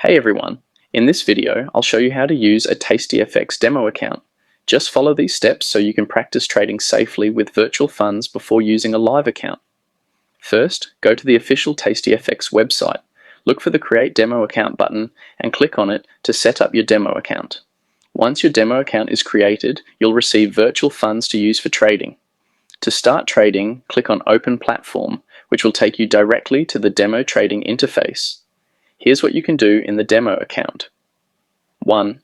Hey everyone, in this video I'll show you how to use a TastyFX demo account. Just follow these steps so you can practice trading safely with virtual funds before using a live account. First, go to the official TastyFX website, look for the Create Demo Account button and click on it to set up your demo account. Once your demo account is created, you'll receive virtual funds to use for trading. To start trading, click on Open Platform, which will take you directly to the demo trading interface. Here's what you can do in the demo account. 1.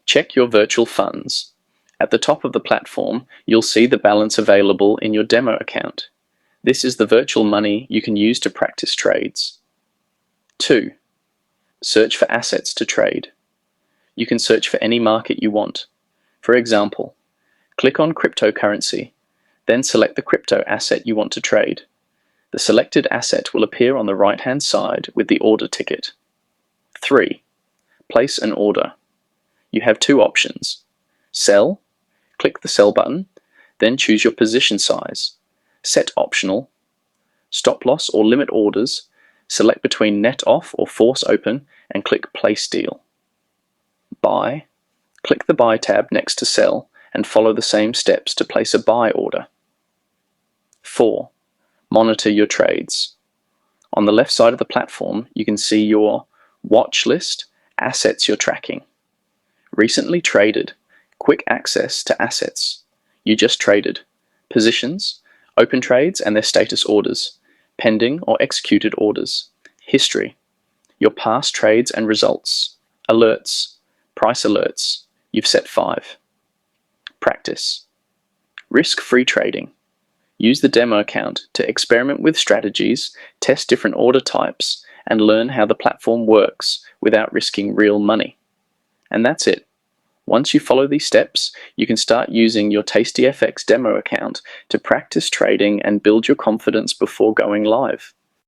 Check your virtual funds. At the top of the platform, you'll see the balance available in your demo account. This is the virtual money you can use to practice trades. 2. Search for assets to trade. You can search for any market you want. For example, click on cryptocurrency, then select the crypto asset you want to trade. The selected asset will appear on the right-hand side with the order ticket. 3. Place an order. You have two options. Sell. Click the Sell button, then choose your position size. Set optional. Stop loss or limit orders. Select between net off or force open and click Place Deal. Buy. Click the Buy tab next to Sell and follow the same steps to place a buy order. 4. Monitor your trades. On the left side of the platform, you can see your watch list, assets you're tracking. Recently traded, quick access to assets. You just traded. Positions, open trades and their status orders, pending or executed orders. History, your past trades and results. Alerts, price alerts. You've set 5. Practice. Risk-free trading. Use the demo account to experiment with strategies, test different order types, and learn how the platform works without risking real money. And that's it. Once you follow these steps, you can start using your TastyFX demo account to practice trading and build your confidence before going live.